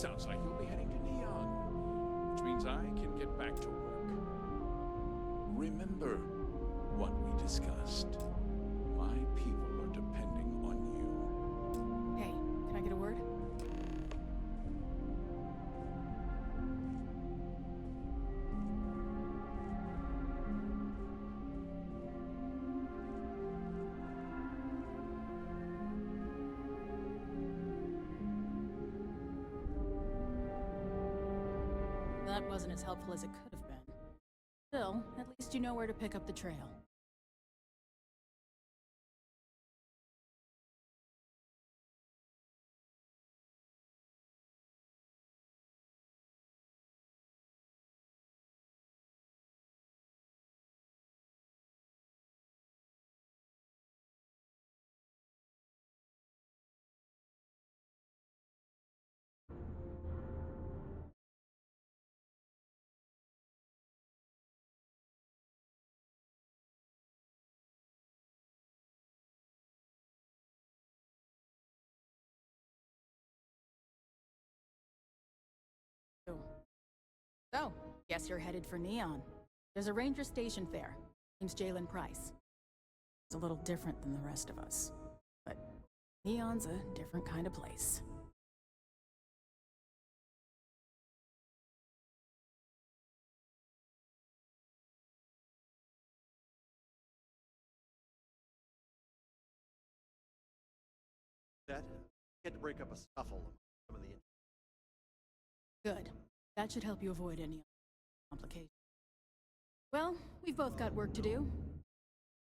Sounds like you'll be heading to Neon, which means I can get back to work. Remember what we discussed. My people are depending on you. Hey, can I get a word? That wasn't as helpful as it could have been. Still, at least you know where to pick up the trail. So, guess you're headed for Neon. There's a ranger stationed there. Name's Jalen Price. It's a little different than the rest of us. But Neon's a different kind of place. That had to break up a scuffle among some of the. Good. That should help you avoid any complications. Well, we've both got work to do.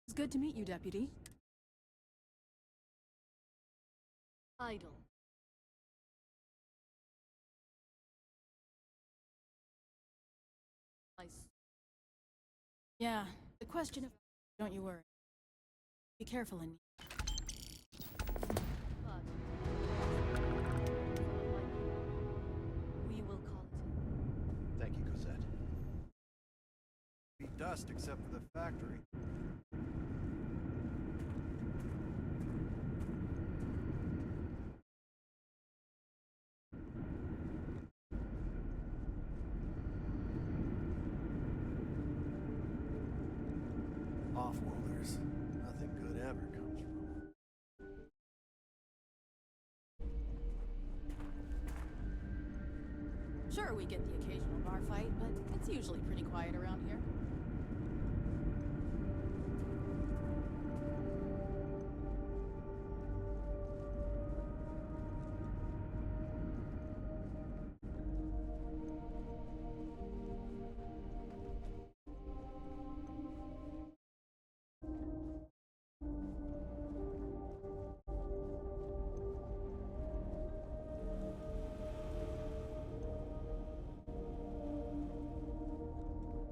It's good to meet you, Deputy. Idle. Yeah, the question of... Don't you worry. Be careful in... But we will call it. Thank you, Cosette. Be dust except for the factory. Off-worlders. Nothing good ever comes from them. Sure, we get the occasional bar fight, but it's usually pretty quiet around here.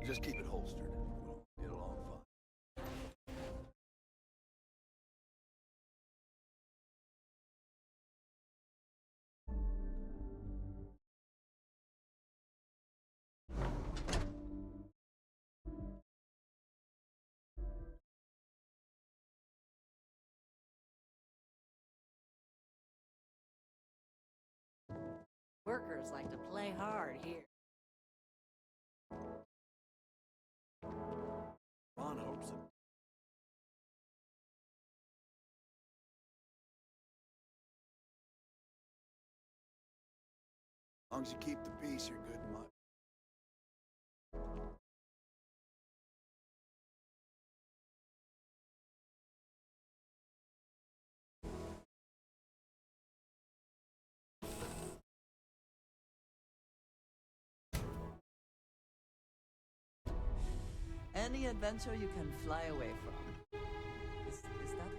Just keep it holstered. We'll get along fine. Workers like to play hard here. Ron hopes it. As long as you keep the peace, you're good, Mike. Any adventure you can fly away from. Is that it?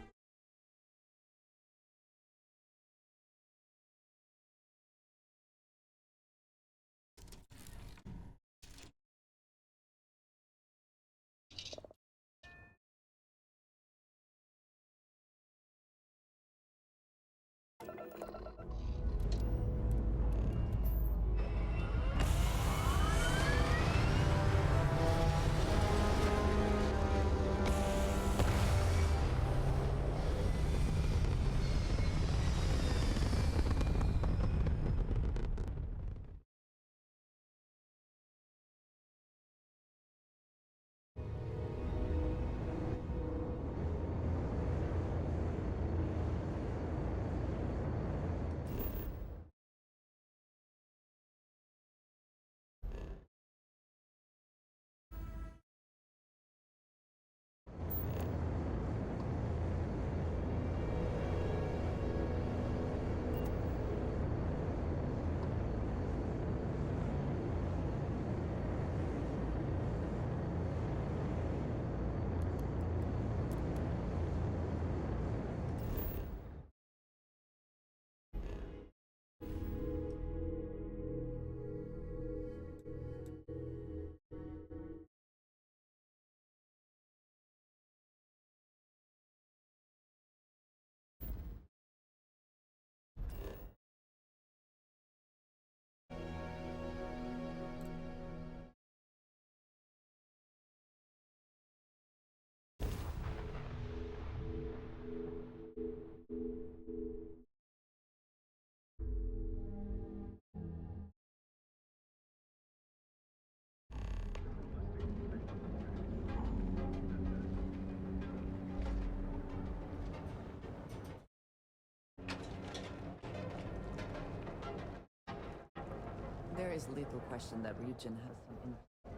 there's little question that region has some influence here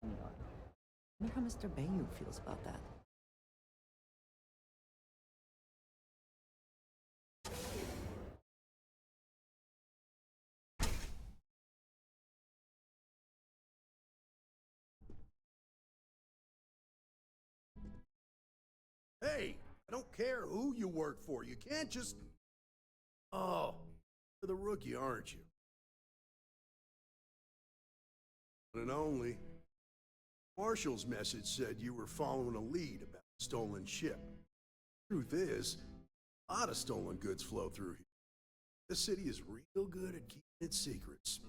in New York. I wonder how Mr. Bayou feels about that. Hey, I don't care who you work for. You can't just... Oh, you're the rookie, aren't you? One and only. Marshall's message said you were following a lead about a stolen ship. Truth is, a lot of stolen goods flow through here. This city is real good at keeping its secrets.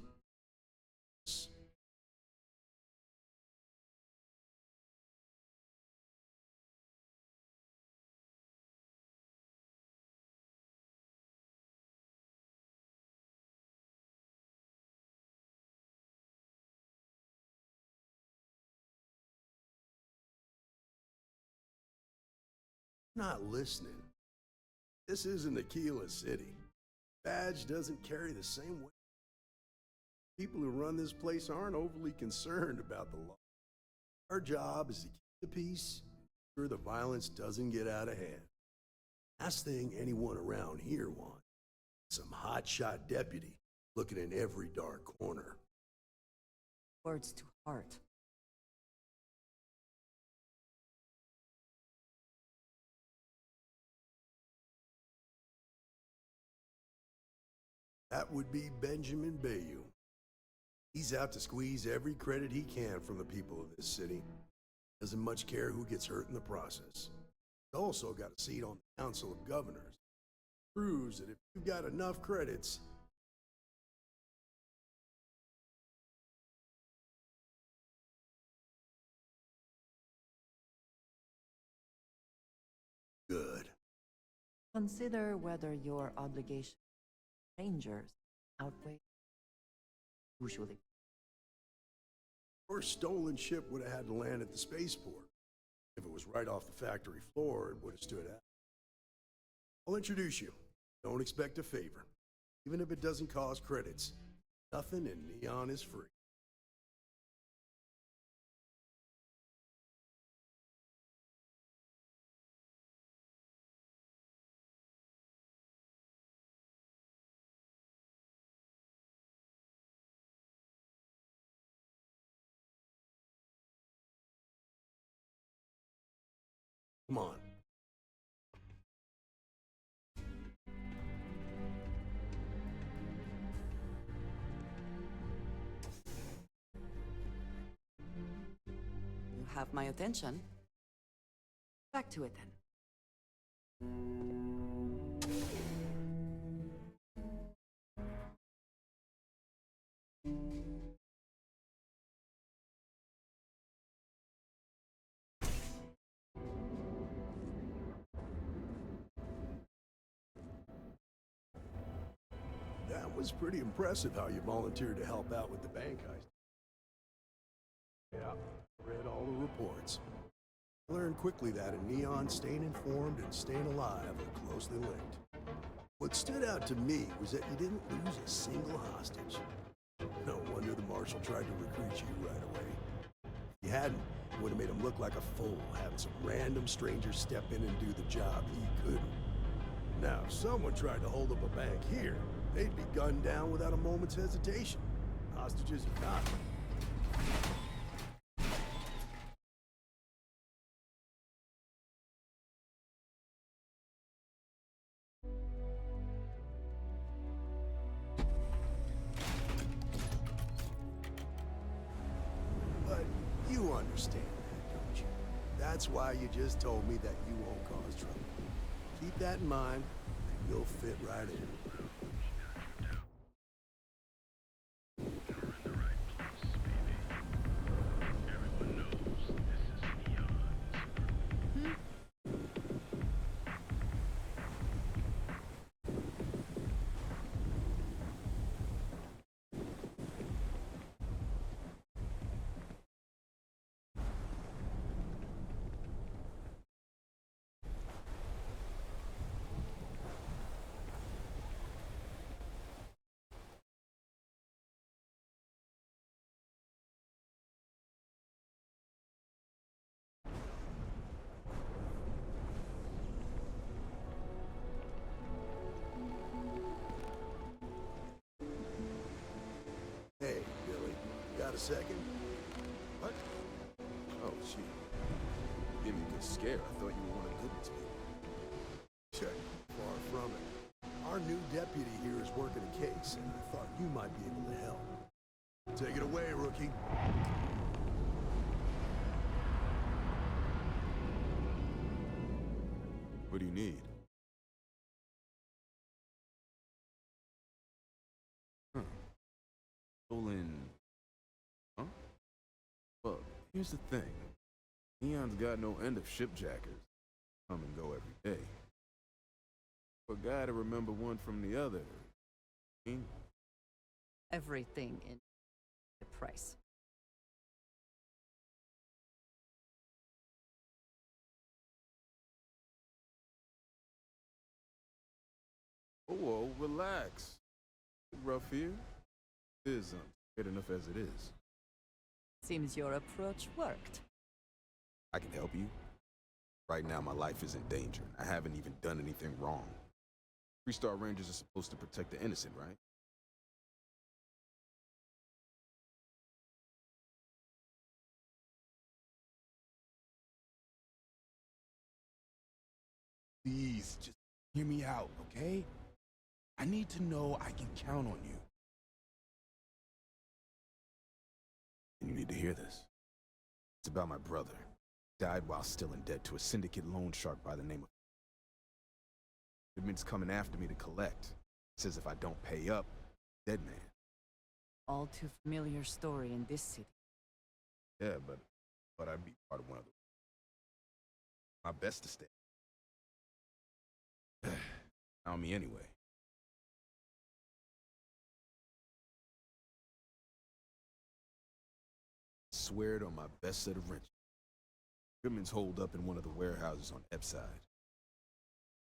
Not listening. This isn't Aquila City. Badge doesn't carry the same weight. People who run this place aren't overly concerned about the law. Our job is to keep the peace, ensure the violence doesn't get out of hand. Last thing anyone around here wants, some hotshot deputy looking in every dark corner. Words to heart. That would be Benjamin Bayou. He's out to squeeze every credit he can from the people of this city. Doesn't much care who gets hurt in the process. He's also got a seat on the Council of Governors. Proves that if you've got enough credits, good. Consider whether your obligation to strangers outweigh usually. Your stolen ship would have had to land at the spaceport. If it was right off the factory floor, it would have stood out. I'll introduce you. Don't expect a favor. Even if it doesn't cost credits, nothing in Neon is free. Come on. You have my attention. Back to it then. That was pretty impressive how you volunteered to help out with the bank heist. Yeah, read all the reports. I learned quickly that in Neon, staying informed and staying alive are closely linked. What stood out to me was that you didn't lose a single hostage. No wonder the marshal tried to recruit you right away. If you hadn't, it would have made him look like a fool, having some random stranger step in and do the job he couldn't. Now, if someone tried to hold up a bank here, they'd be gunned down without a moment's hesitation. Hostages or not. But you understand that, don't you? That's why you just told me that you won't cause trouble. Keep that in mind, and you'll fit right in. second. What? Oh, shoot. Give me a good scare. I thought you were one of Goodman's people. Check. Far from it. Our new deputy here is working a case, and I thought you might be able to help. Take it away, rookie. What do you need? Huh. Stolen... Huh? Well, here's the thing. Neon's got no end of shipjackers. Come and go every day. For a guy to remember one from the other... Everything in the price. Whoa, relax. Rough here. It is good enough as it is. Seems your approach worked. I can help you. Right now, my life is in danger. I haven't even done anything wrong. Three-star Rangers are supposed to protect the innocent, right? Please, just hear me out, okay? I need to know I can count on you. And you need to hear this. It's about my brother. Died while still in debt to a syndicate loan shark by the name of... Goodman's coming after me to collect. Says if I don't pay up, dead man. All too familiar story in this city. Yeah, but I'd be part of one of the... My best to stay. On me anyway. Swear it on my best set of wrenches. Goodman's holed up in one of the warehouses on Epside.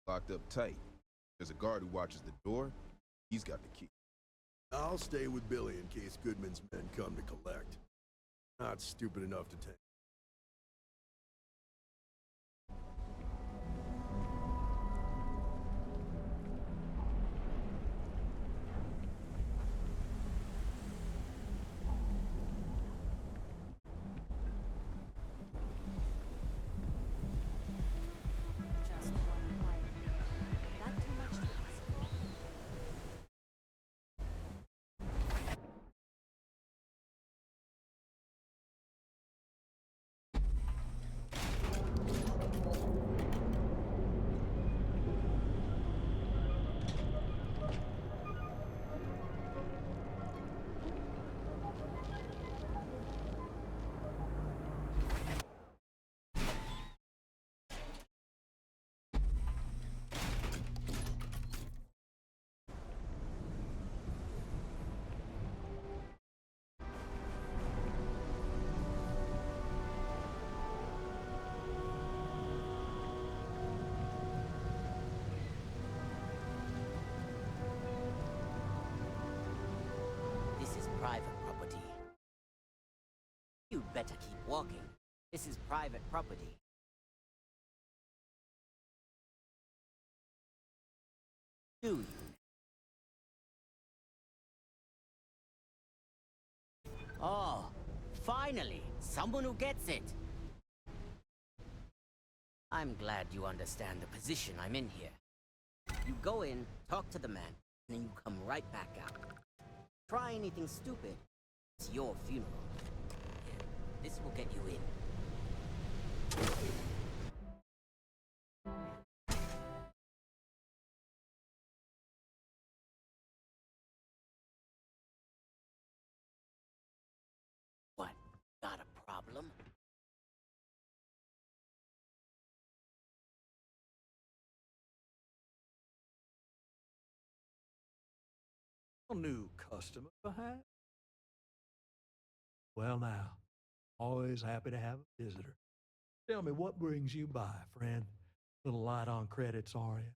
Locked up tight. There's a guard who watches the door. He's got the key. I'll stay with Billy in case Goodman's men come to collect. Not stupid enough to take. Just one quiet. Not too much to ask. This is private property. You'd better keep walking. This is private property. Do you? Oh, finally, someone who gets it. I'm glad you understand the position I'm in here. You go in, talk to the man, and then you come right back out. Try anything stupid, it's your funeral. Here, this will get you in. What? Got a problem? A new customer, perhaps? Well, now, always happy to have a visitor. Tell me, what brings you by, friend? Little light on credits, are you?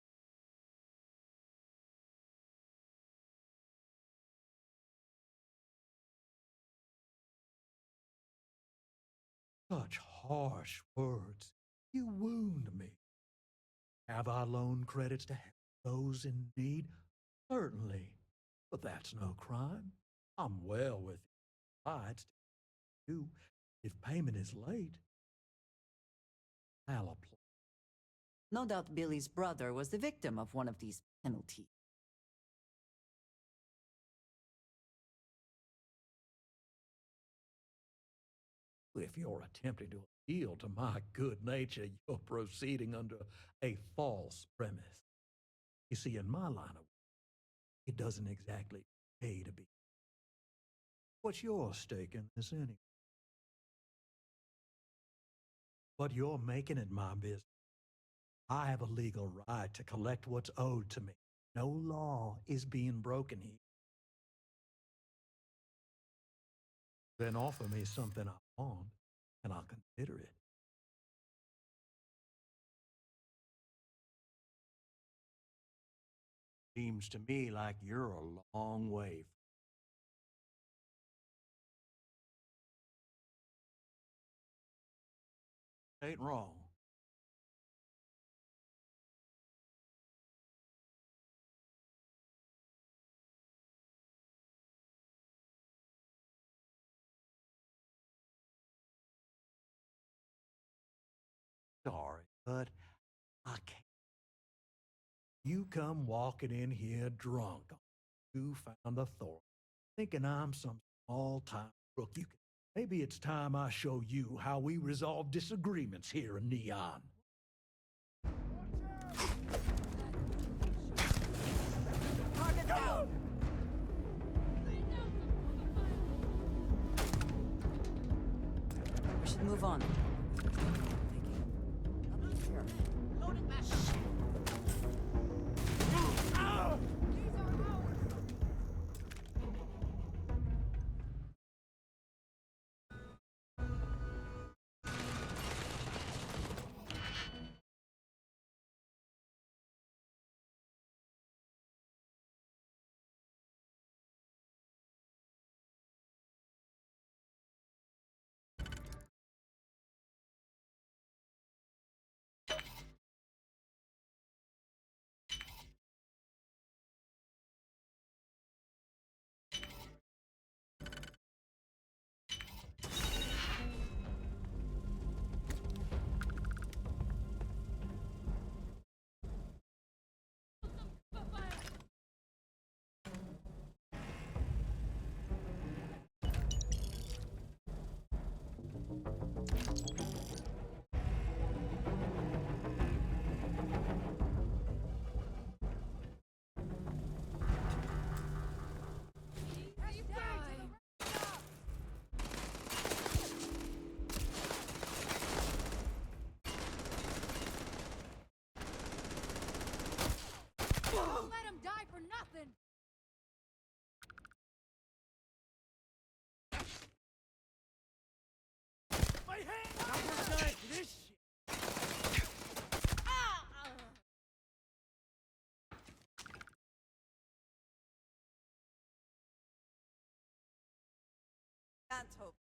Such harsh words. You wound me. Have I loaned credits to help those in need? Certainly. But that's no crime. I'm well with you. I'd you. If payment is late, I'll apply. No doubt Billy's brother was the victim of one of these penalties. If you're attempting to appeal to my good nature, you're proceeding under a false premise. You see, in my line of work, it doesn't exactly pay to be. What's your stake in this anyway? But you're making it my business. I have a legal right to collect what's owed to me. No law is being broken here. Then offer me something I want, and I'll consider it. Seems to me like you're a long way. Ain't wrong. Sorry, but I can't. You come walking in here drunk, newfound authority, thinking I'm some small-time crook. Maybe it's time I show you how we resolve disagreements here in Neon. Target down! We should move on. Loaded back. Don't let him die for nothing! My hand! I'm done for this shit! Can't hope.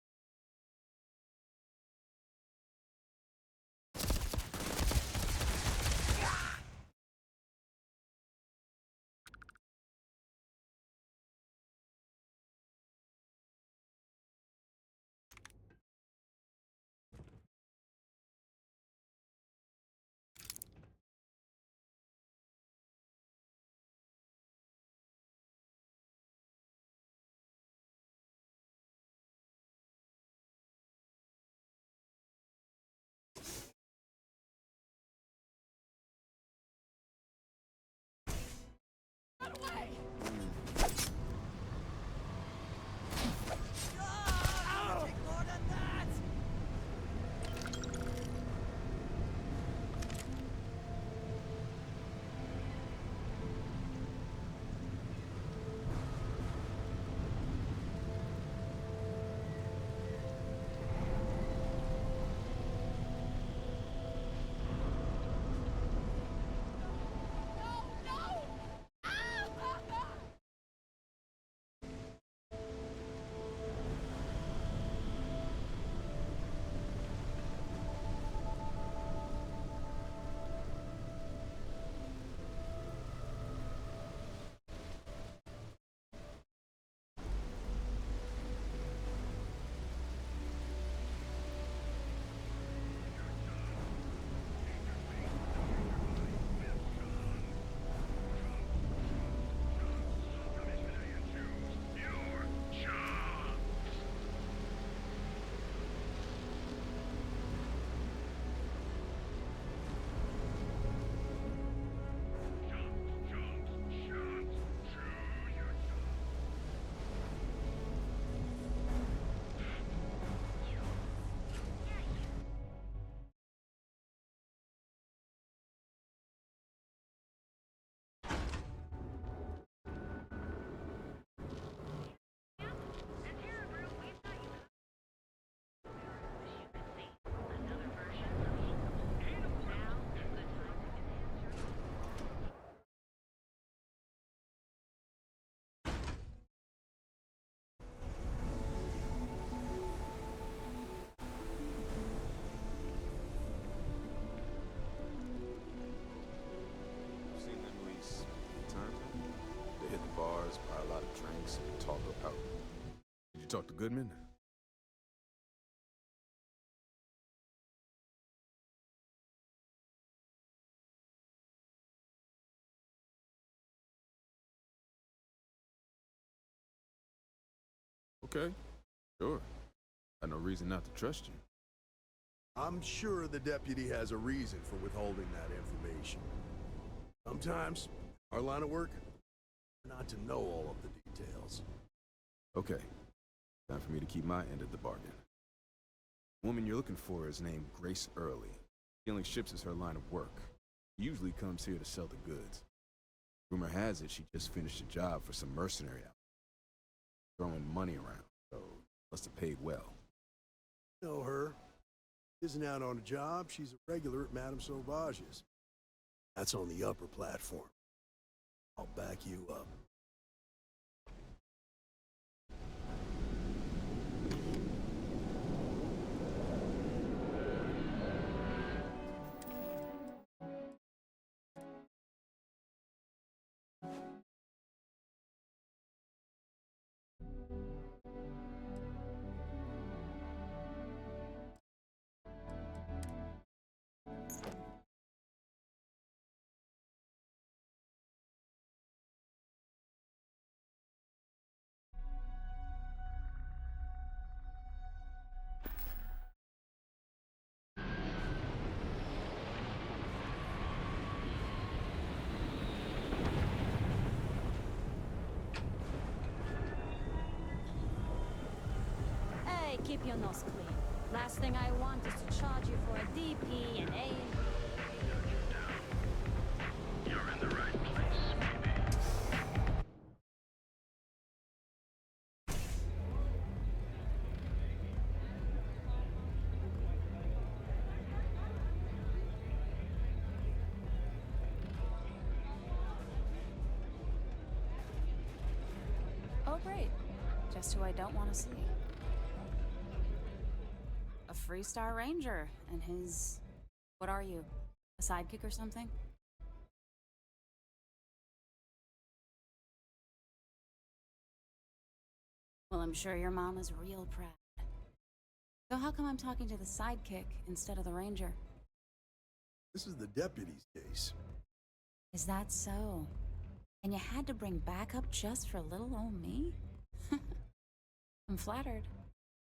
talk to Goodman? Okay, sure. Got no reason not to trust you. I'm sure the deputy has a reason for withholding that information. Sometimes, our line of work, not to know all of the details. Okay, time for me to keep my end of the bargain. The woman you're looking for is named Grace Early. Stealing ships is her line of work. She usually comes here to sell the goods. Rumor has it she just finished a job for some mercenary out, throwing money around, so must have paid well. Know her. Isn't out on a job, she's a regular at Madame Sauvage's. That's on the upper platform. I'll back you up. Hey, keep your nose clean. Last thing I want is to charge you for a DP and A. You're in the right place, baby. Oh, great. Just who I don't want to see. A Freestar Ranger and his... What are you? A sidekick or something? Well, I'm sure your mom is real proud. So how come I'm talking to the sidekick instead of the ranger? This is the deputy's case. Is that so? And you had to bring backup just for little old me? I'm flattered.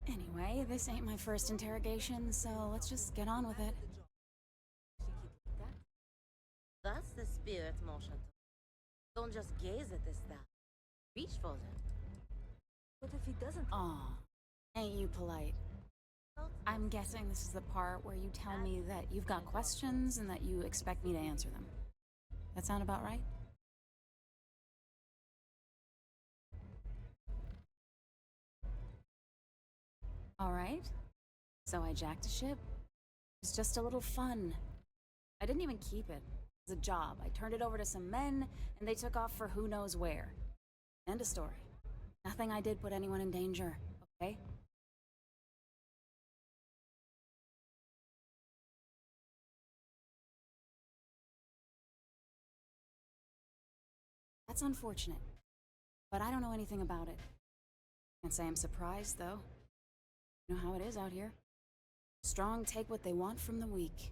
Anyway, this ain't my first interrogation, so let's just get on with it. That's the spirit, mon chateau. Don't just gaze at this stuff. Reach for them. What if he doesn't? Aw, ain't you polite? I'm guessing this is the part where you tell me that you've got questions and that you expect me to answer them. That sound about right? All right. So I jacked a ship. It was just a little fun. I didn't even keep it. It was a job. I turned it over to some men, and they took off for who knows where. End of story. Nothing I did put anyone in danger, okay? That's unfortunate, but I don't know anything about it. Can't say I'm surprised, though. You know how it is out here. Strong take what they want from the weak.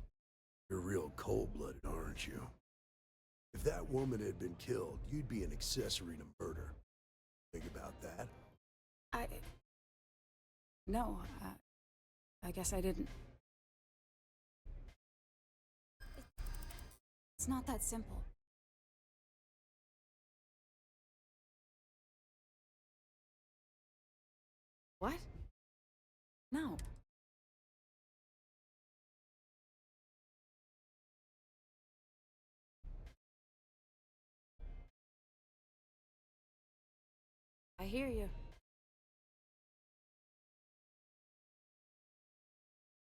You're real cold-blooded, aren't you? If that woman had been killed, you'd be an accessory to murder. Think about that. No, I guess I didn't. It's not that simple. What? No. I hear you.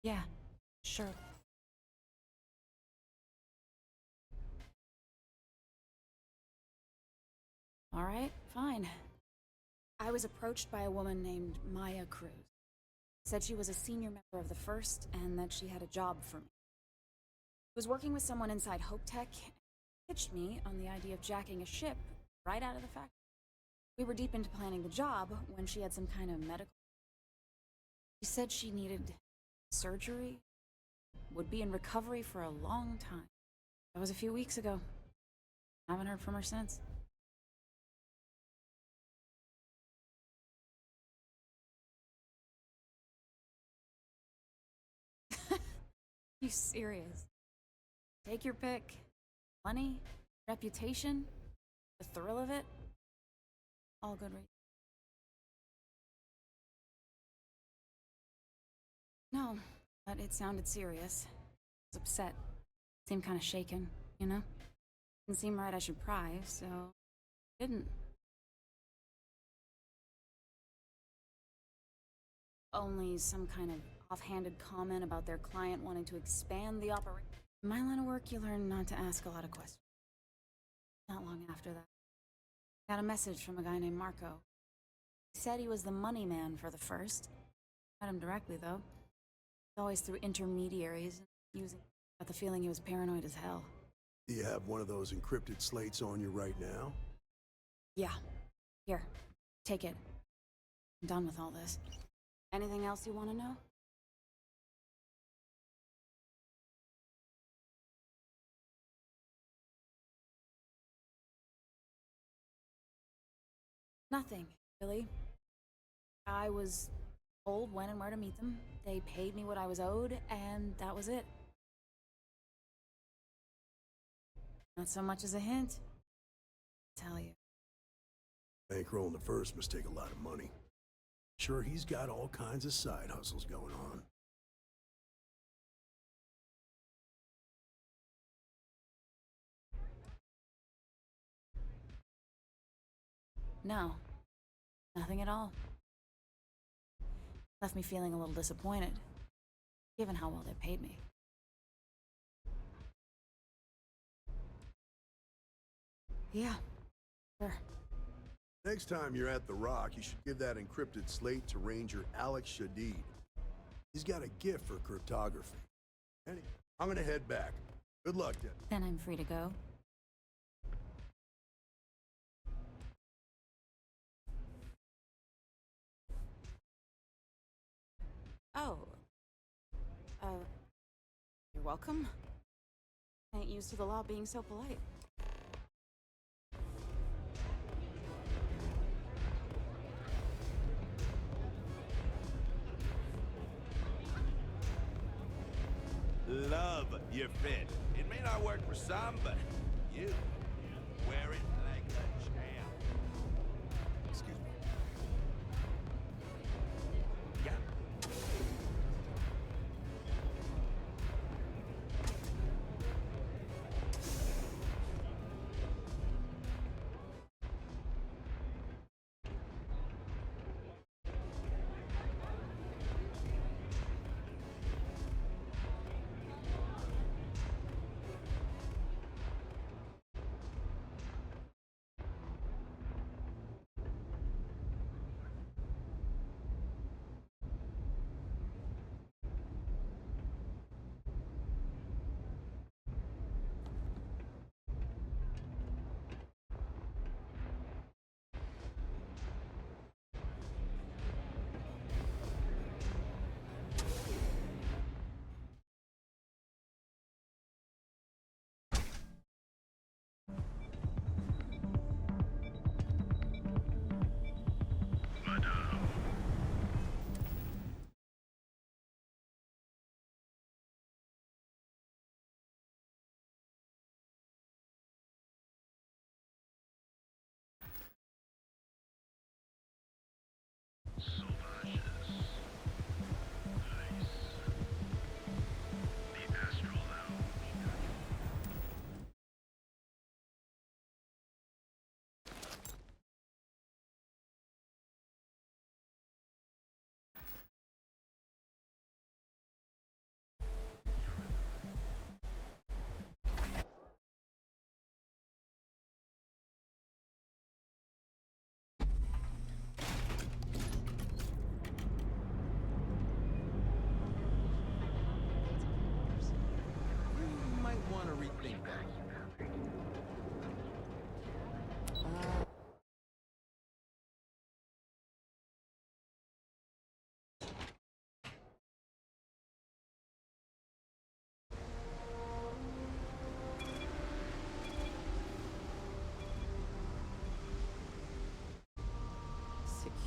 Yeah, sure. All right, fine. I was approached by a woman named Maya Cruz. Said she was a senior member of the First and that she had a job for me. Was working with someone inside Hope Tech and pitched me on the idea of jacking a ship right out of the factory. We were deep into planning the job when she had some kind of medical She said she needed surgery, would be in recovery for a long time. That was a few weeks ago. Haven't heard from her since. You serious? Take your pick. Money, reputation, the thrill of it. All good reasons. No, but it sounded serious. I was upset. Seemed kind of shaken, you know? Didn't seem right I should pry, so didn't. Only some kind of offhanded comment about their client wanting to expand the operation. In my line of work, you learn not to ask a lot of questions. Not long after that, I got a message from a guy named Marco. He said he was the money man for the first. Met him directly, though. Always through intermediaries, using. Got the feeling he was paranoid as hell. Do you have one of those encrypted slates on you right now? Yeah. Here, take it. I'm done with all this. Anything else you want to know? Nothing, really. I was told when and where to meet them. They paid me what I was owed, and that was it. Not so much as a hint. I'll tell you. Bankrolling the first must take a lot of money. Sure, he's got all kinds of side hustles going on. No. Nothing at all. Left me feeling a little disappointed, given how well they paid me. Yeah, sure. Next time you're at the Rock, you should give that encrypted slate to Ranger Alex Shadid. He's got a gift for cryptography. Anyway, I'm gonna head back. Good luck, Deb. Then I'm free to go. Oh. You're welcome. I ain't used to the law being so polite. Love your fit. It may not work for some, but you wear it like a champ. Excuse me. Yeah.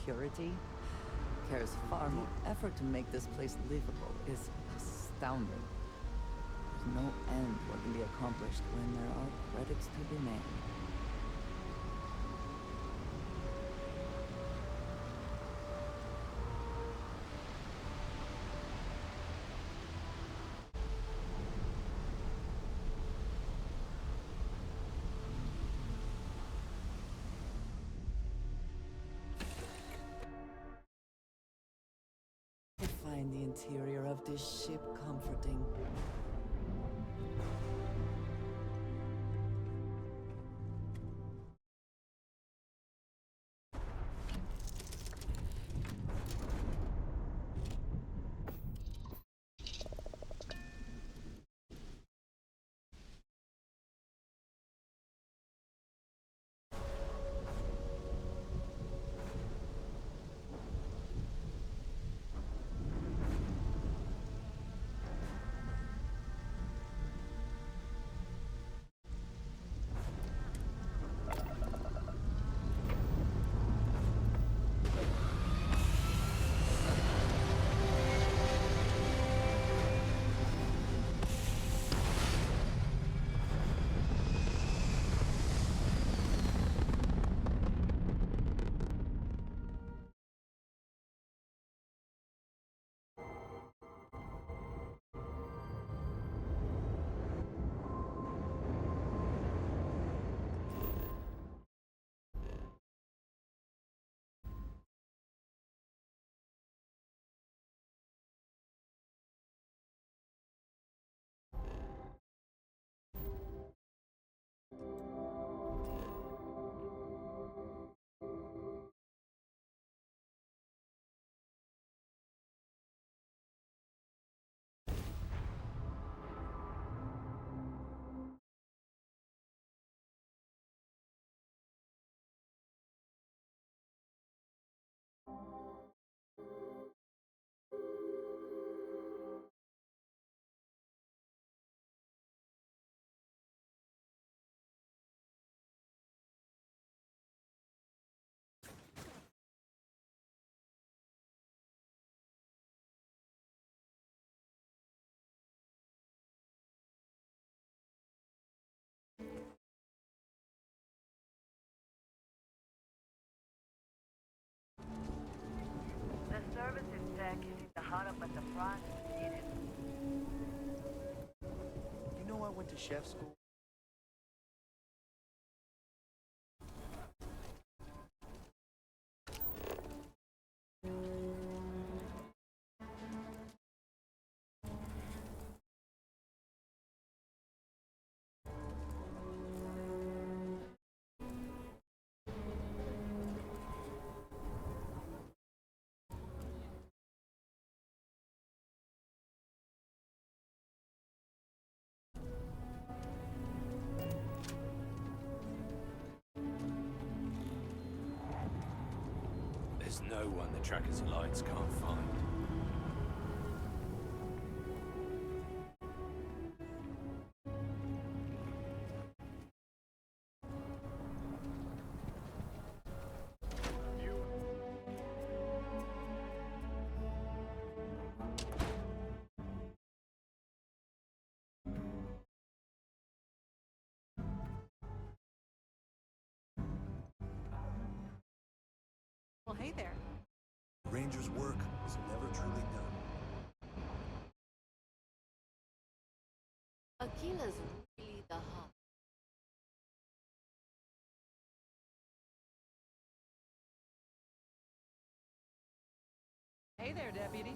security. Cares far more effort to make this place livable is astounding. There's no end what can be accomplished when there are credits to be made. I find the interior of this ship comforting. The services tech is in the hut up at the front. Need it. You know I went to chef school. There's no one the Tracker's lights can't find. Well, hey there. Ranger's work is never truly done. Aquila's really the hub. Hey there, deputy.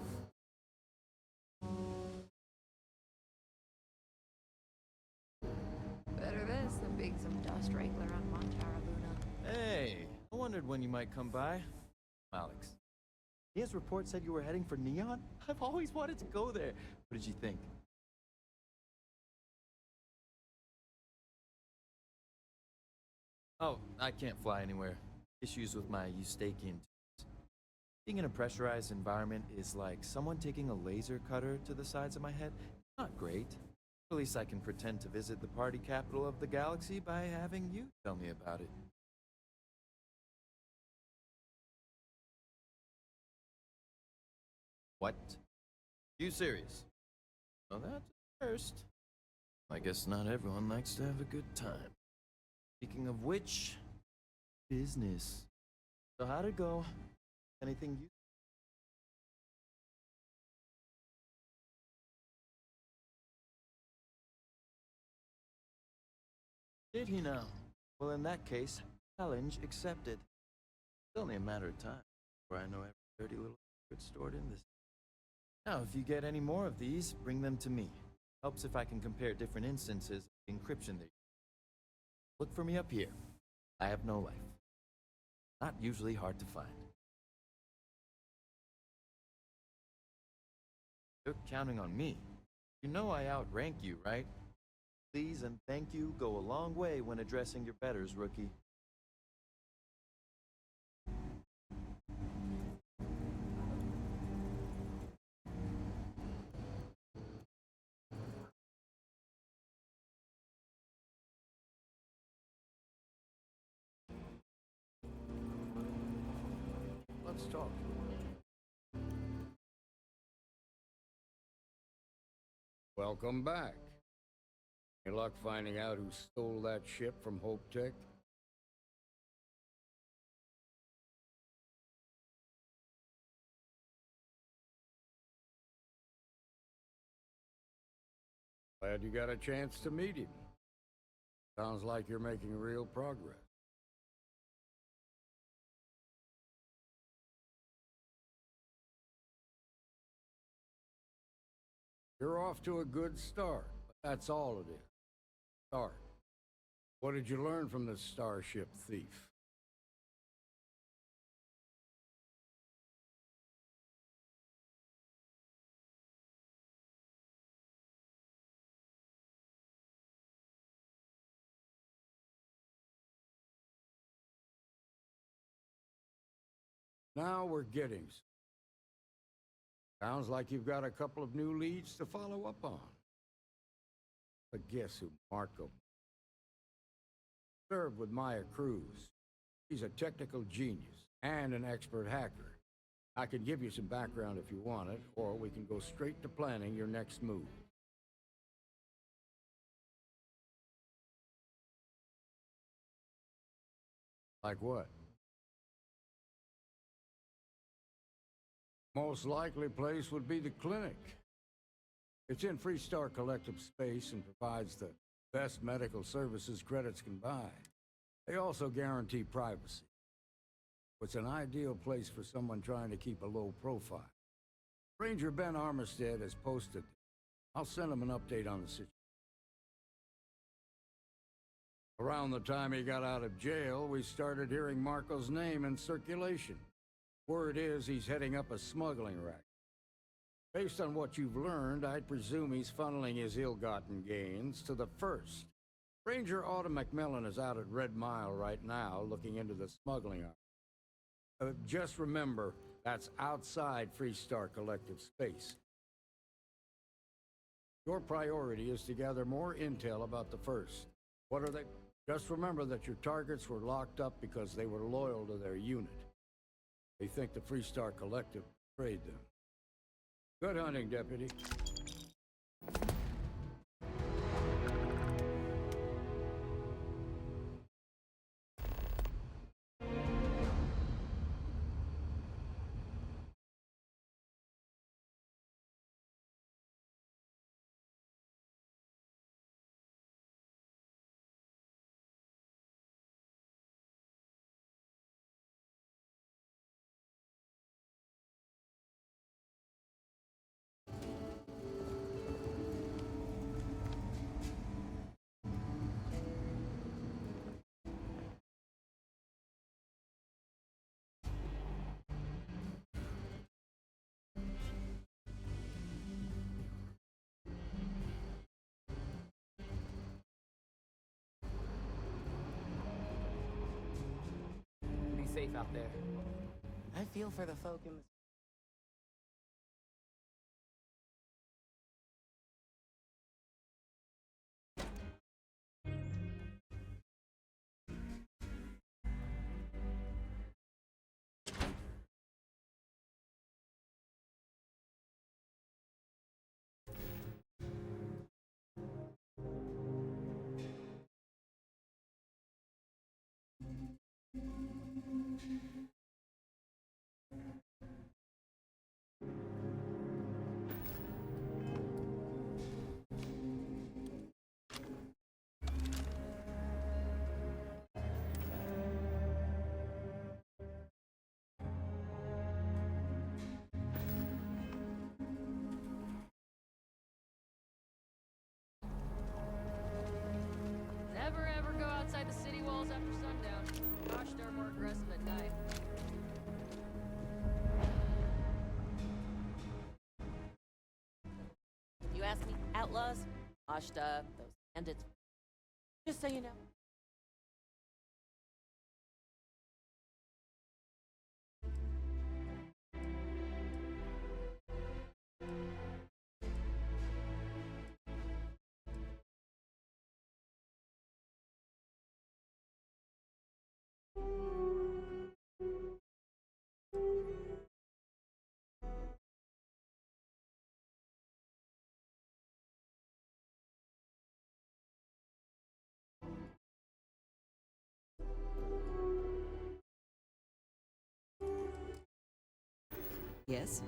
Better this than being some dust wrangler on Montara Luna. Hey, I wondered when you might come by. Alex. Nia's report said you were heading for Neon? I've always wanted to go there. What did you think? Oh, I can't fly anywhere. Issues with my Eustachian tubes. Being in a pressurized environment is like someone taking a laser cutter to the sides of my head. Not great. At least I can pretend to visit the party capital of the galaxy by having you tell me about it. What? You serious? Well, that's a first. I guess not everyone likes to have a good time. Speaking of which, business. So how'd it go? Anything you... Did he now? Well, in that case, challenge accepted. It's only a matter of time before I know every dirty little secret stored in this. Now, if you get any more of these, bring them to me. Helps if I can compare different instances of encryption they use. Look for me up here. I have no life. Not usually hard to find. You're counting on me. You know I outrank you, right? Please and thank you go a long way when addressing your betters, rookie. Let's talk. Welcome back. Any luck finding out who stole that ship from Hope Tech? Glad you got a chance to meet him. Sounds like you're making real progress. You're off to a good start, but that's all it is. Start. What did you learn from this starship thief? Now we're getting. Sounds like you've got a couple of new leads to follow up on. But guess who Marco served with Maya Cruz? He's a technical genius and an expert hacker. I can give you some background if you want it, or we can go straight to planning your next move. Like what? Most likely place would be the clinic. It's in Freestar Collective space and provides the best medical services credits can buy. They also guarantee privacy. It's an ideal place for someone trying to keep a low profile. Ranger Ben Armistead has posted. I'll send him an update on the situation. Around the time he got out of jail, we started hearing Marco's name in circulation. Word is he's heading up a smuggling racket. Based on what you've learned, I'd presume he's funneling his ill-gotten gains to the first. Ranger Autumn McMillan is out at Red Mile right now, looking into the smuggling arm. Just remember, that's outside Freestar Collective space. Your priority is to gather more intel about the first. What are they? Just remember that your targets were locked up because they were loyal to their unit. They think the Freestar Collective betrayed them. Good hunting, Deputy. Be safe out there. I feel for the folk in the patrols after sundown. Gosh, they're more aggressive at night. You ask me, outlaws, Ashta, those bandits. Just so you know. Yes?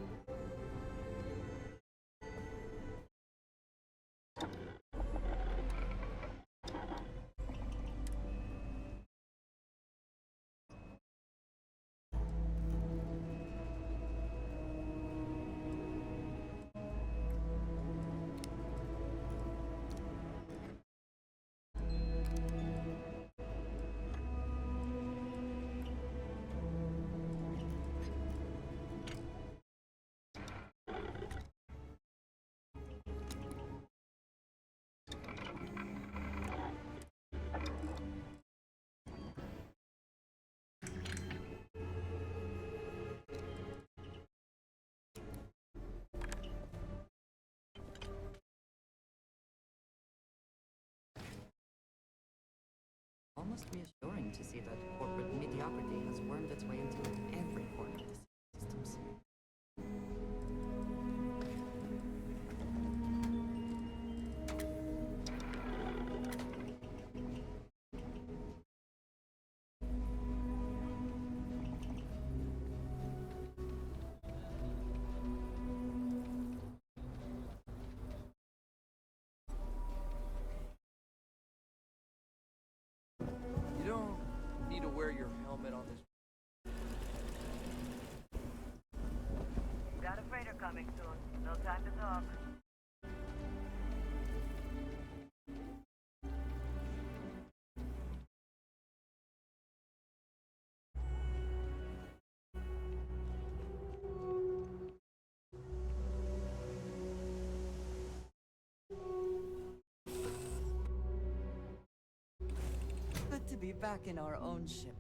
Almost reassuring to see that corporate mediocrity has wormed its way into every corner of the systems. You don't need to wear your helmet on this. Got a freighter coming soon. No time to talk. Good to be back in our own ship.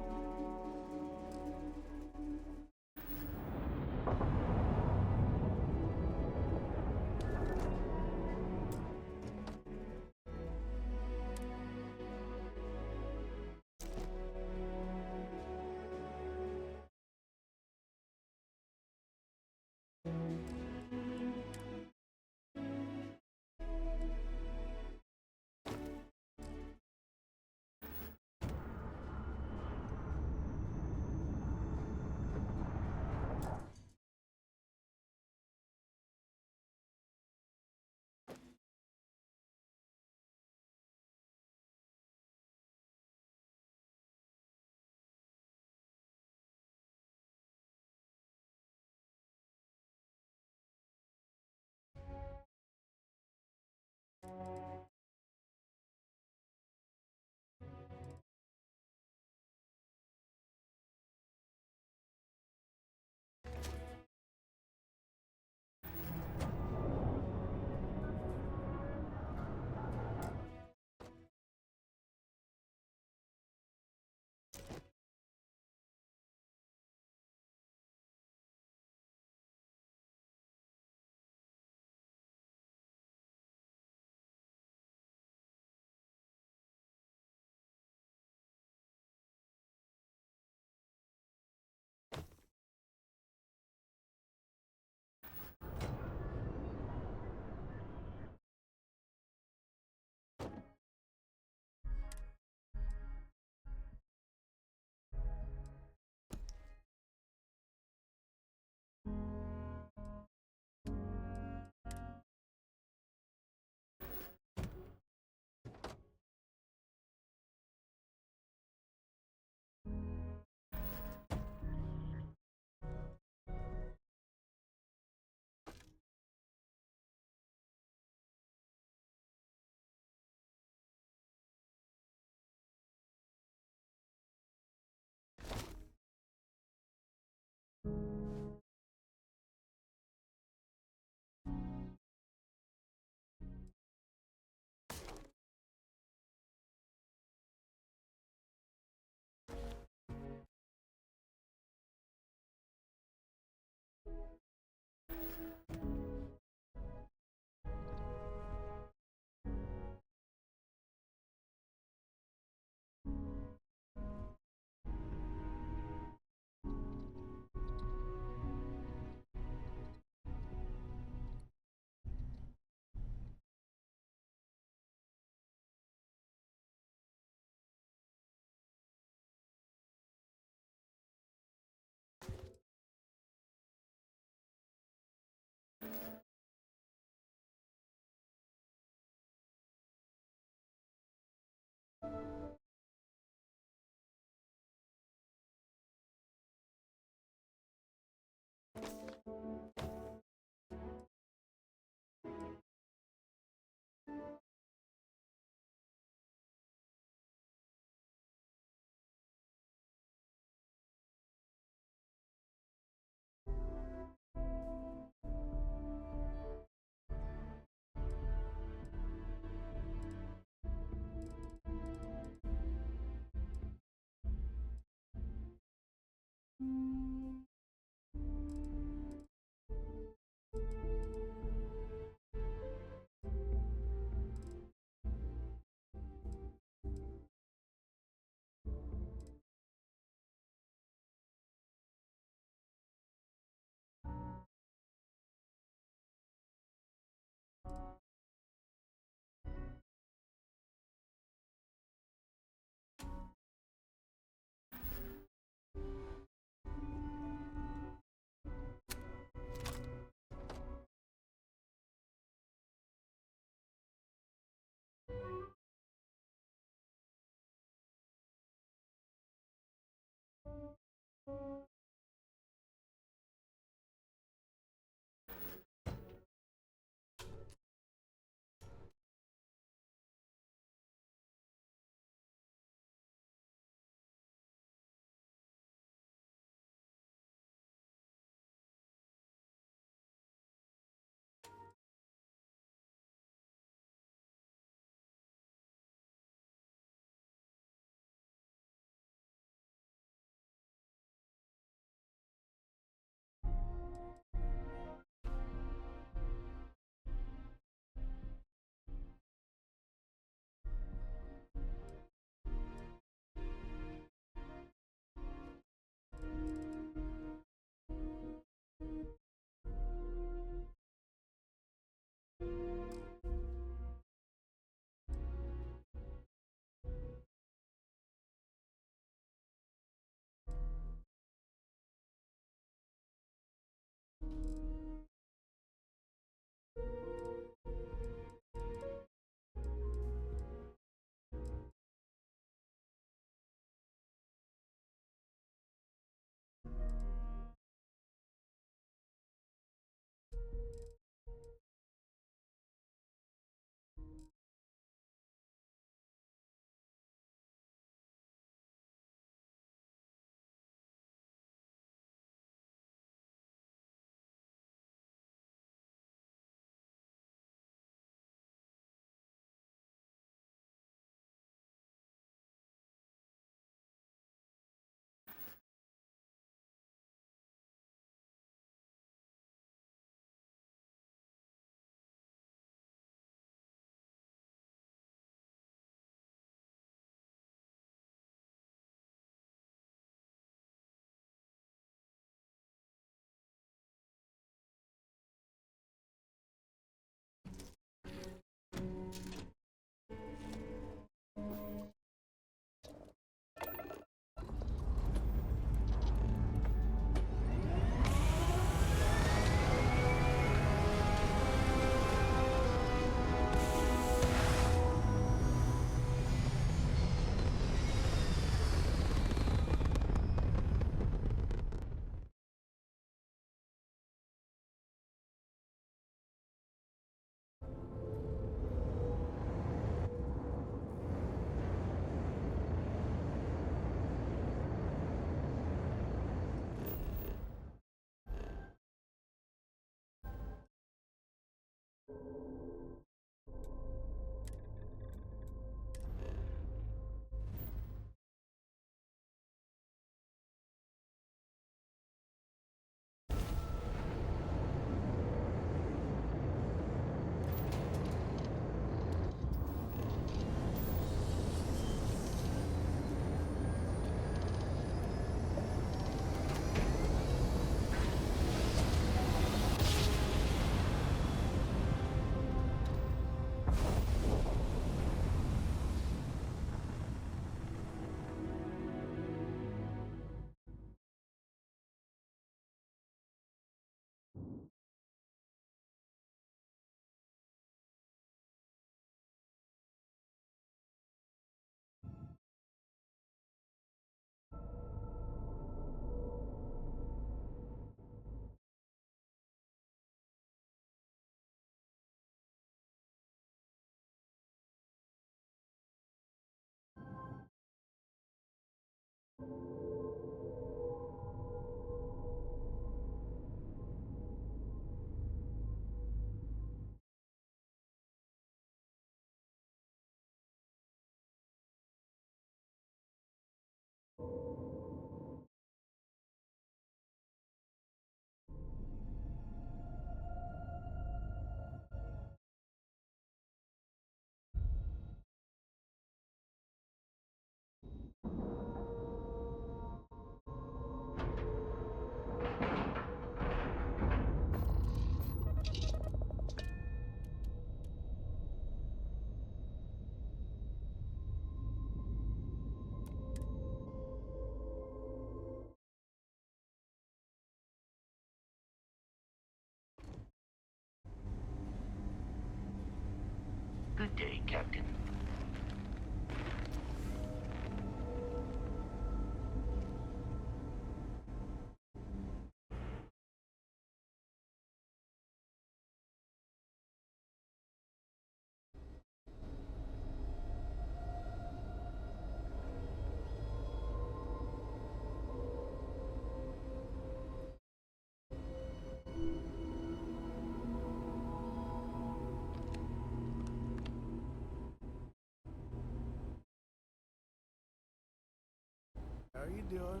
How you doing?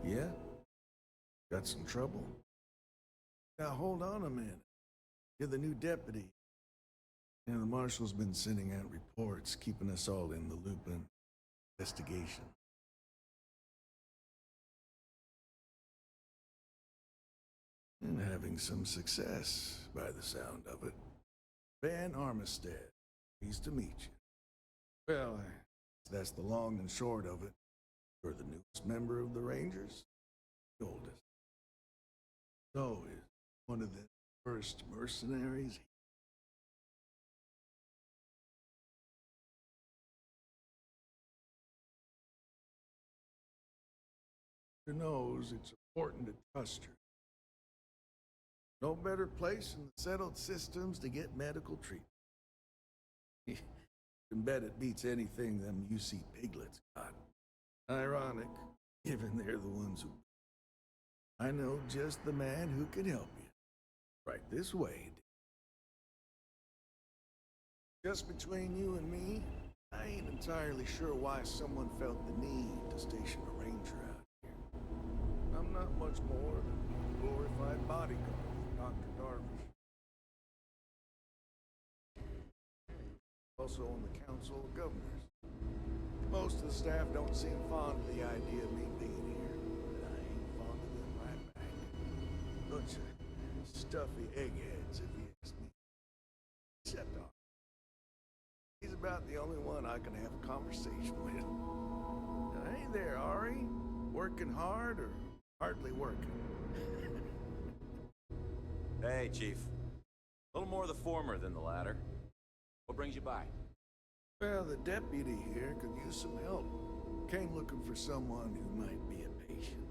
Yeah? Got some trouble? Now hold on a minute. You're the new deputy. Yeah, the marshal's been sending out reports, keeping us all in the loop in investigation. And having some success, by the sound of it. Van Armistead, pleased to meet you. Well, that's the long and short of it. You're the newest member of the Rangers, the oldest. So, is one of the first mercenaries? Who knows it's important to trust her. No better place in the settled systems to get medical treatment. You can bet it beats anything them UC piglets got. Ironic, given they're the ones who... I know just the man who can help you. Right this way. Just between you and me, I ain't entirely sure why someone felt the need to station a ranger out here. I'm not much more than a glorified bodyguard for Dr. Darvish. Also on the Council of Governors. Most of the staff don't seem fond of the idea of me being here, but I ain't fond of them right back. Bunch of stuffy eggheads, if you ask me. Except Arnie. He's about the only one I can have a conversation with. Now, hey there, Ari. Working hard or hardly working? Hey, Chief. A little more of the former than the latter. What brings you by? Well, the deputy here could use some help. Came looking for someone who might be a patient.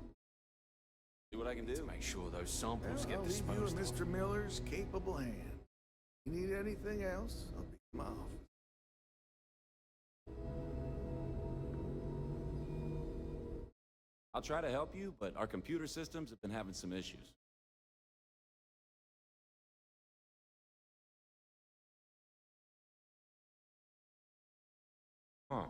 See what I can do. To make sure those samples get I'll disposed leave you in of. Mr. Miller's capable hand. You need anything else, I'll be in my office. I'll try to help you, but our computer systems have been having some issues. Huh.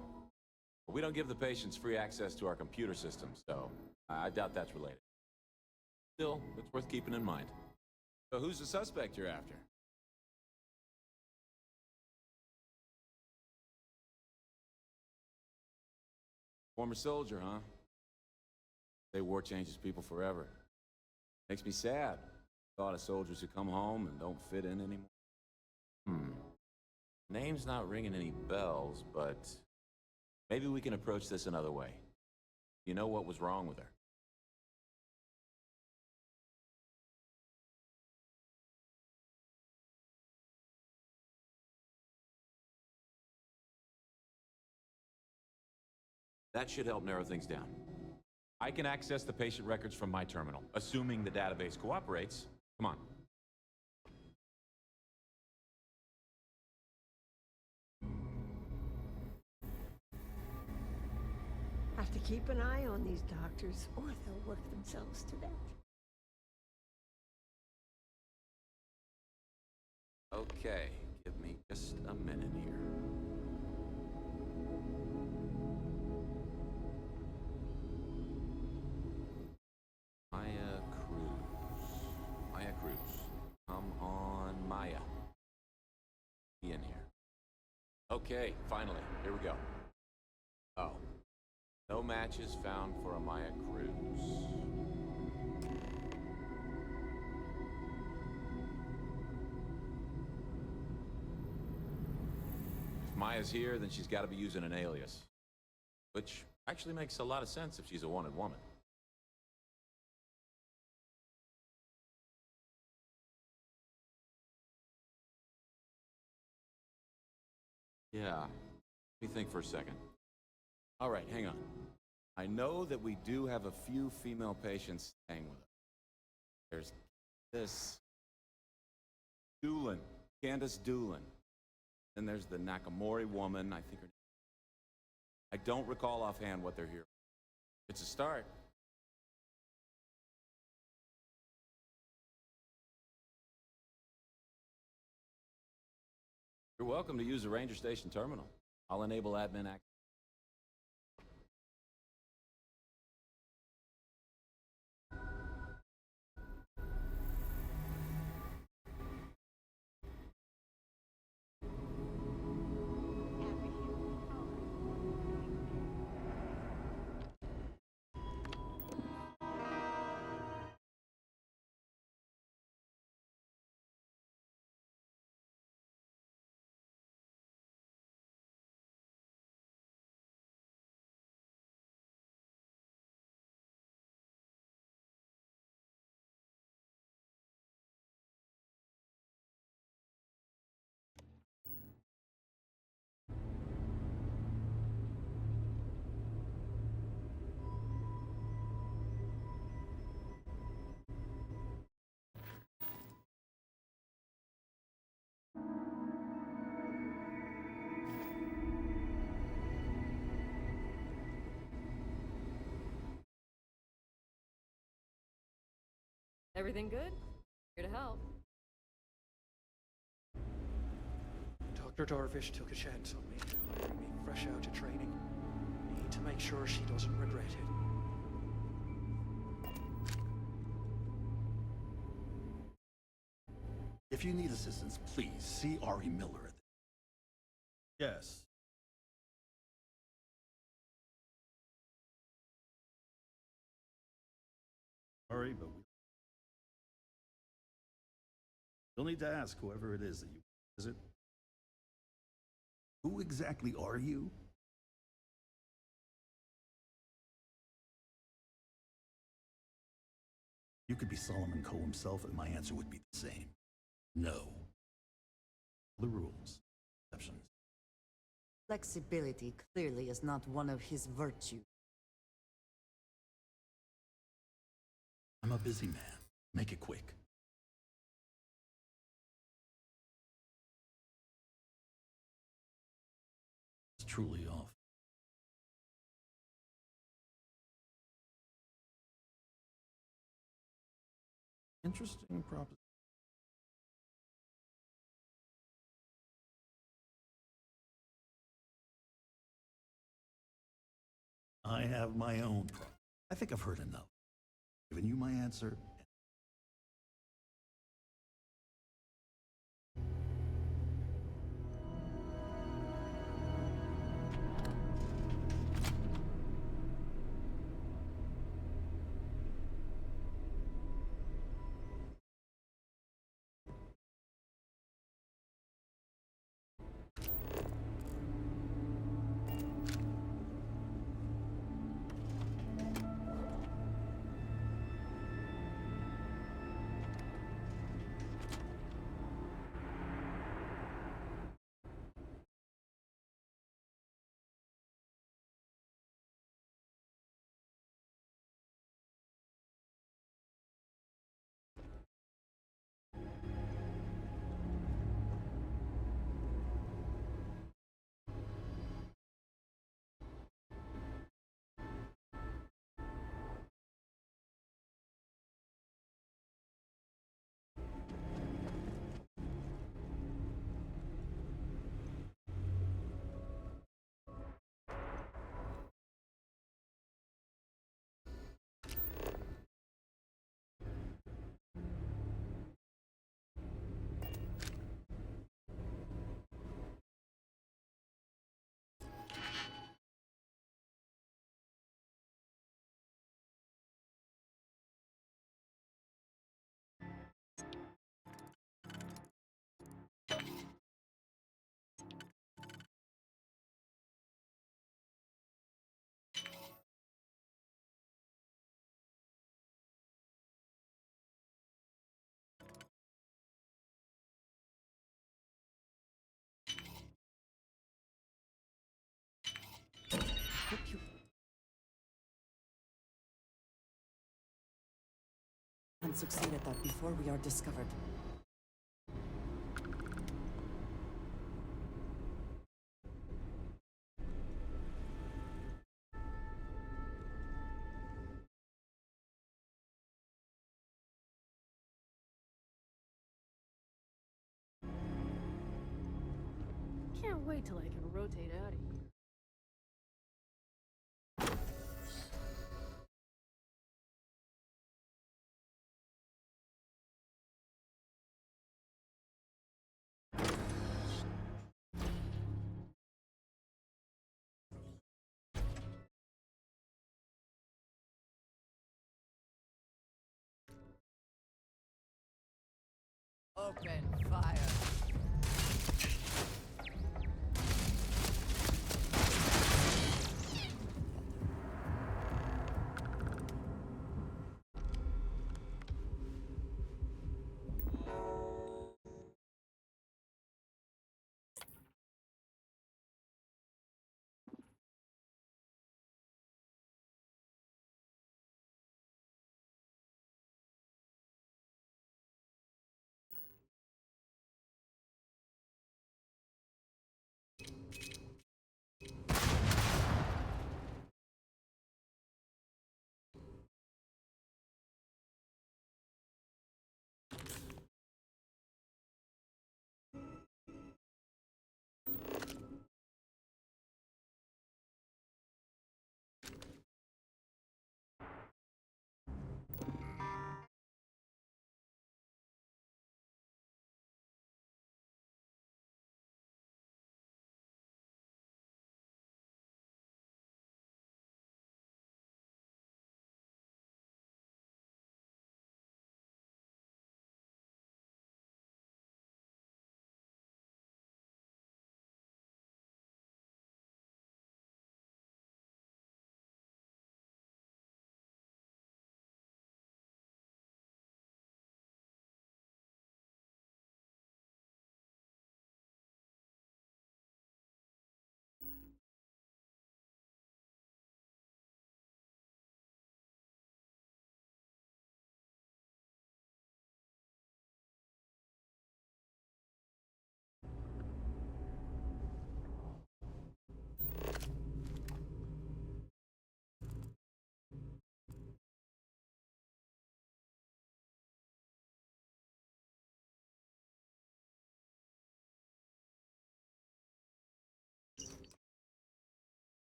We don't give the patients free access to our computer systems, so I doubt that's related. Still, it's worth keeping in mind. So who's the suspect you're after? Former soldier, huh? Say war changes people forever. Makes me sad. Thought of soldiers who come home and don't fit in anymore. Name's not ringing any bells, but maybe we can approach this another way. You know what was wrong with her? That should help narrow things down. I can access the patient records from my terminal, assuming the database cooperates. Come on. Have to keep an eye on these doctors, or they'll work themselves to death. Okay, give me just a minute here. Maya Cruz. Come on, Maya. Be in here. Okay, finally, here we go. Oh. No matches found for a Maya Cruz. If Maya's here, then she's got to be using an alias. Which actually makes a lot of sense if she's a wanted woman. Yeah, let me think for a second. All right, hang on. I know that we do have a few female patients staying with us. There's this Doolin, Candace Doolin. Then there's the Nakamori woman, I think her name. I don't recall offhand what they're here. It's a start. You're welcome to use the Ranger Station terminal. I'll enable admin access. Everything good? Here to help. Dr. Darvish took a chance on me, hiring me fresh out of training. Need to make sure she doesn't regret it. If you need assistance, please see Ari Miller. Yes. Sorry, but you'll need to ask whoever it is that you visit. Who exactly are you? You could be Solomon Coe himself, and my answer would be the same. No. The rules. Exceptions. Flexibility clearly is not one of his virtues. I'm a busy man. Make it quick. It's truly off. Interesting proposition. I have my own problem. I think I've heard enough. Given you my answer. And succeed at that before we are discovered. Can't wait till I can rotate out of here. Open fire.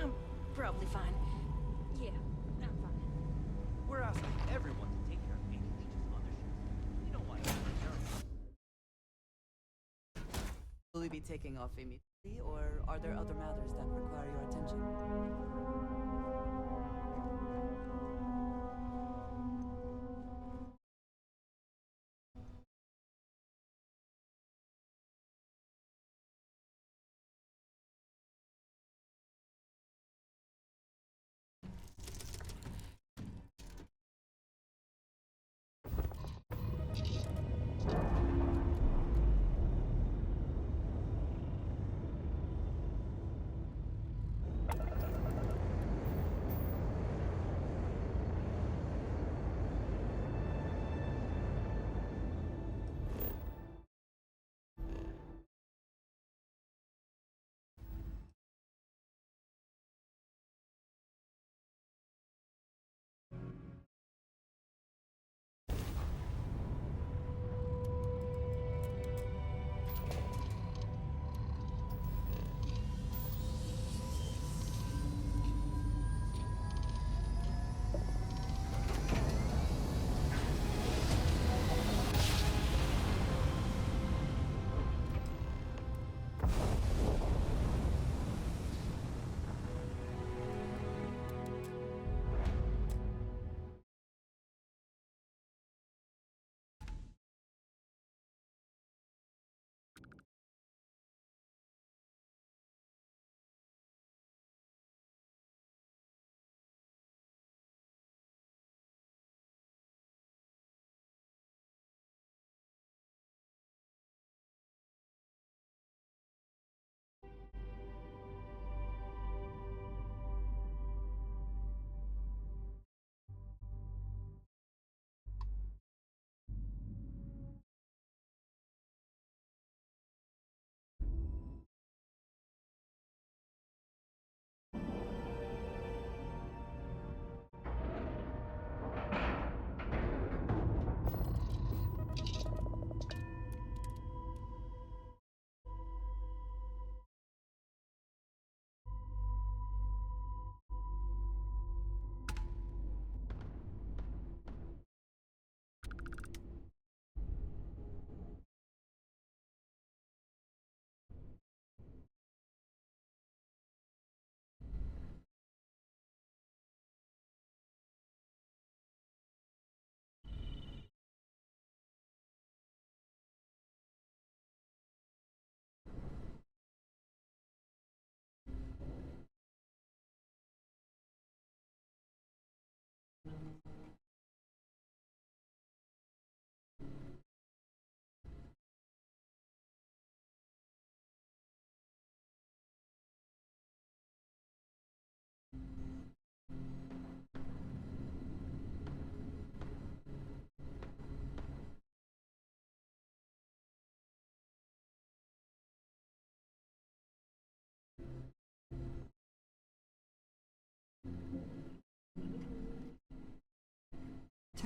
I'm probably fine. Yeah, I'm fine. We're asking everyone to take care of any leeches on their ships. We don't want you to be careful. Will we be taking off immediately, or are there other matters that require your attention?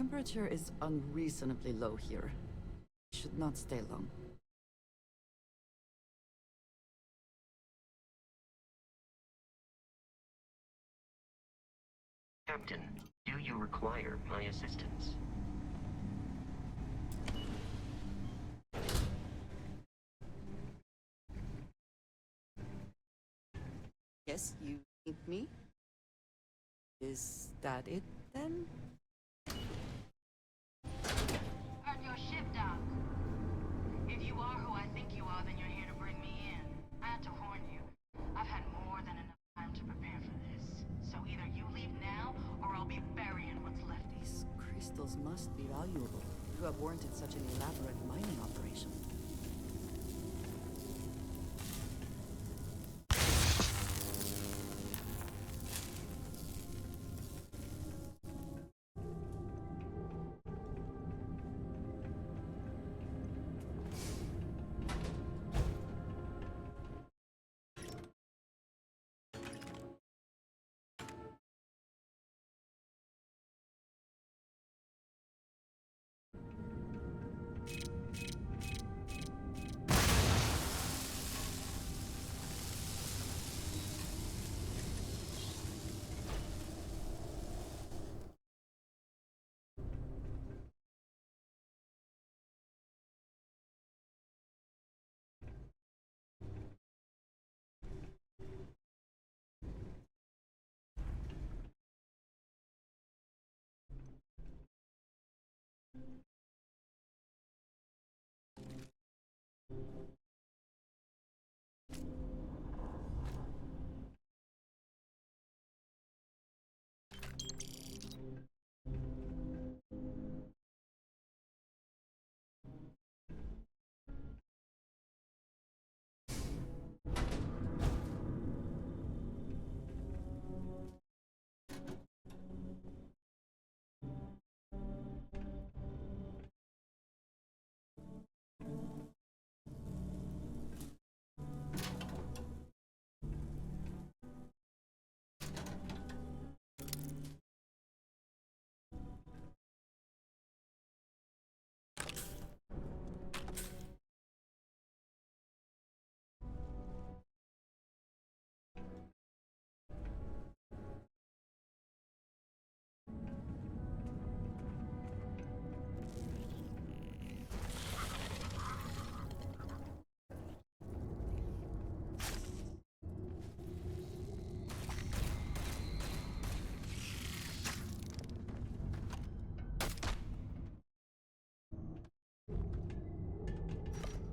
temperature is unreasonably low here. Should not stay long. Captain, do you require my assistance? Yes, you need me? Is that it, then? Turn your ship down. If you are who I think you are, then you're here to bring me in. I had to warn you. I've had more than enough time to prepare for this. So either you leave now, or I'll be burying what's left. These crystals must be valuable to have warranted such an elaborate mining operation.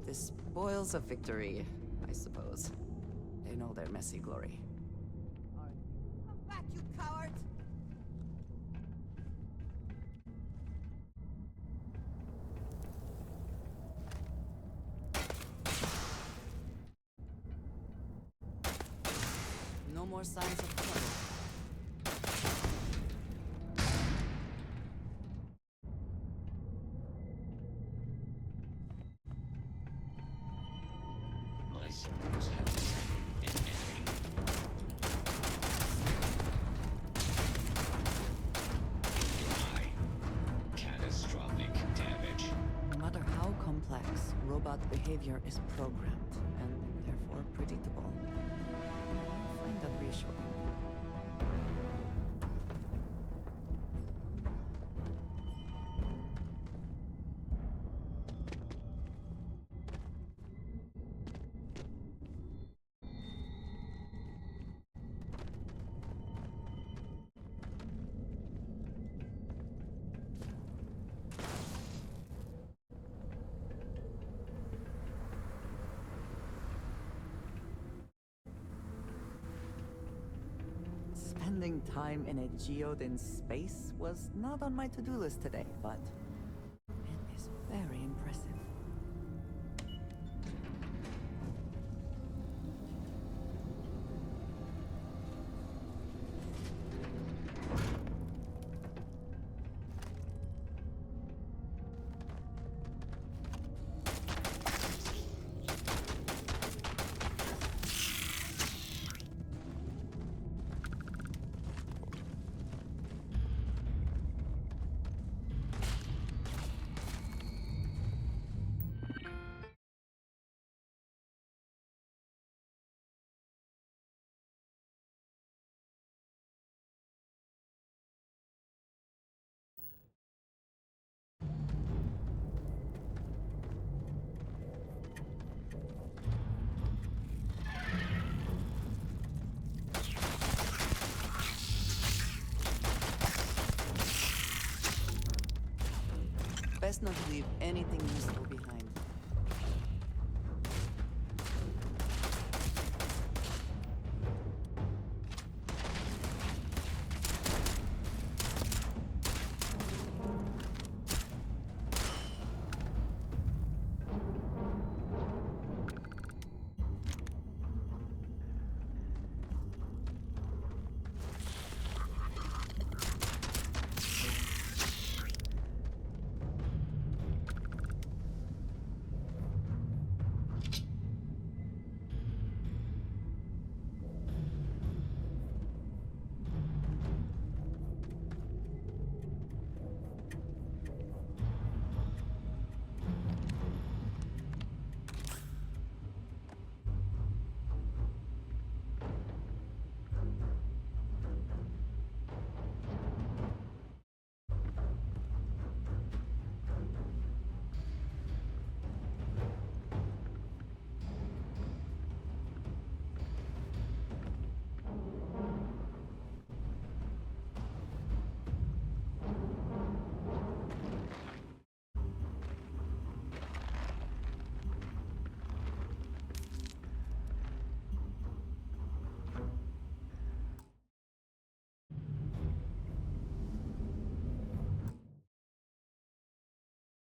The spoils of victory, I suppose. They know their messy glory. Come back, you cowards! No more signs of trouble. My soldiers have slain an enemy. Catastrophic damage. No matter how complex, robot behavior is programmed, and therefore predictable. I find that reassuring. Spending time in a geode in space was not on my to-do list today, but it is very impressive. Best not to leave anything useful behind.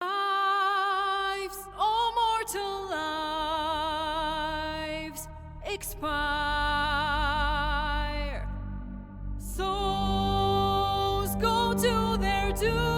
Lives, oh mortal lives, expire. Souls go to their doom.